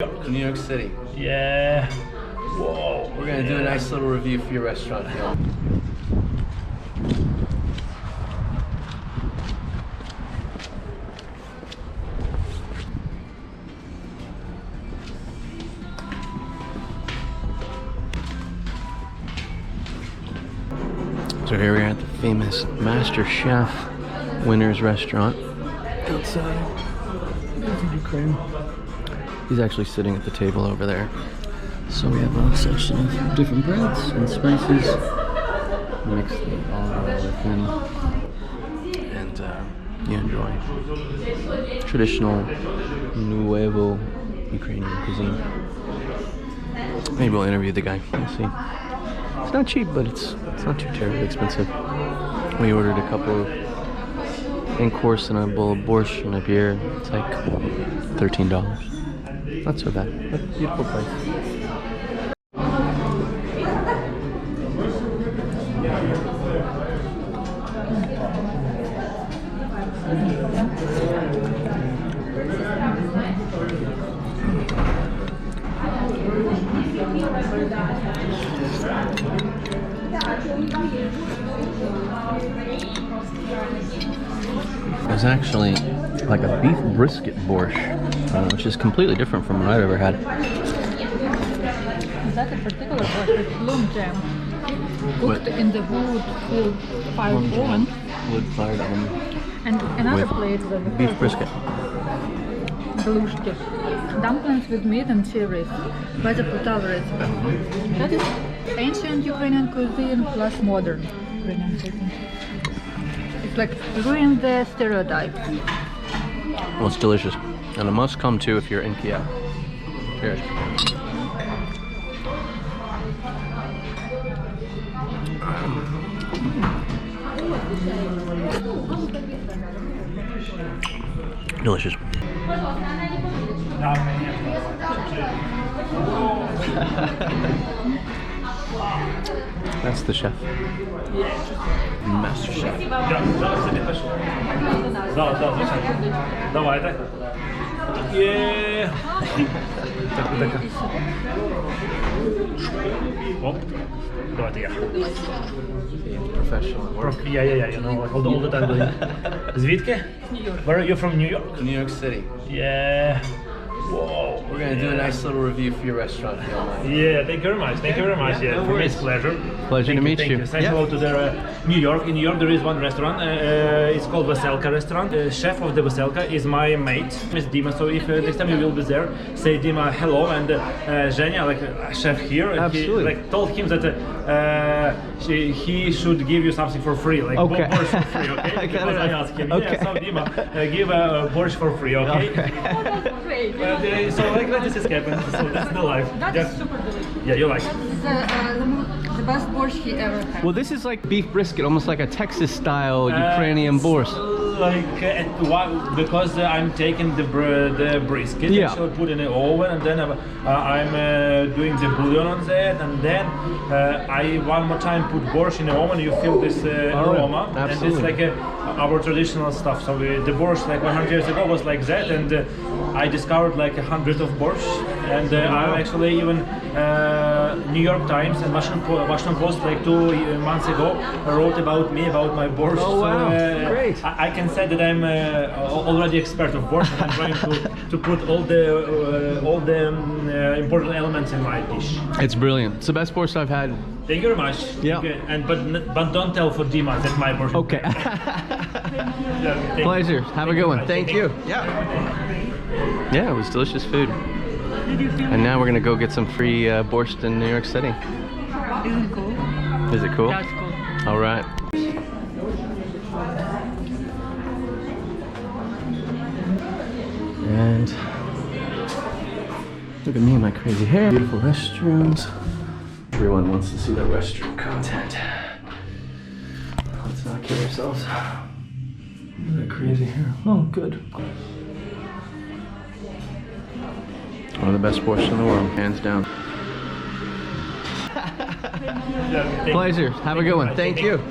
New York City. Yeah. Whoa. We're gonna do a nice little review for your restaurant here. So here we are at the famous Master Chef Winners Restaurant outside Ukraine. He's actually sitting at the table over there. So we have a section of different breads and spices. Mix the olive oil with them. And you enjoy traditional Nuevo Ukrainian cuisine. Maybe we'll interview the guy. We'll see. It's not cheap, but it's not too terribly expensive. We ordered a couple of in-course and a bowl of Borshch and a beer. It's like $13. Not so bad, but beautiful place. It's actually like a beef brisket borscht, which is completely different from what I've ever had. Is that a particular borscht with plum jam? Cooked in the wood-fired oven. Wood-fired oven. And another plate with Beef brisket. BORSCHT. Dumplings with meat and cherries. By the Potava recipe. That is ancient Ukrainian cuisine plus modern Ukrainian cuisine. It's like ruin the stereotype. Well, it's delicious. And a must come to if you're in Kyiv. Cheers. Delicious. That's the chef. Master Chef. Давайте. Yeah. Оп. Давайте я. Professional work. Yeah, you know, like all the time doing. Звідки? Where are you from? New York? New York City. Yeah. Whoa. We're gonna do a nice little review for your restaurant here. Yeah, thank you very much. Thank you very much. Yeah, for me it's a pleasure. Pleasure to meet you. Say hello to the New York. In New York there is one restaurant. It's called Veselka restaurant. The chef of the Veselka is my mate, Miss Dima. So if next time you will be there, say Dima hello. And Zhenya, like chef here, absolutely. He like told him that he should give you something for free, like Borshch for free, okay? Because I asked him. Okay. Yeah, so Dima, give Borshch for free, okay? Oh, that's great. So like this is happening. So that's the life. That's super delicious. Yeah, you like. That's the best borscht he ever had. Well, this is like beef brisket, almost like a Texas style Ukrainian borscht. Like because I'm taking the brisket, Yeah. I should put in the oven, and then I'm doing the bouillon on that, and then I one more time put borscht in the oven. You feel this aroma, absolutely. and it's like our traditional stuff. So the borscht like 100 years ago was like that, and I discovered like 100 of borscht, and I actually even New York Times and Washington Post like 2 months ago wrote about me, about my borscht. Oh wow, so, great! I can say that I'm already expert of borscht, and I'm trying to put all the important elements in my dish. It's brilliant. It's the best borscht I've had. Thank you very much. Yeah. Okay. And but don't tell for Dima that my borscht. Okay. Yeah, okay, Pleasure. Have a good one. Thank you. Yeah. Yeah, it was delicious food. And now we're gonna go get some free borscht in New York City. Isn't it cool? Is it cool? That's cool. All right. And look at me and my crazy hair. Beautiful restrooms. Everyone wants to see the restroom content. Let's not kill ourselves. Look at that crazy hair. Oh, good. One of the best borscht in the world, hands down. Yeah, okay, Pleasure. Have a good one. Thank you.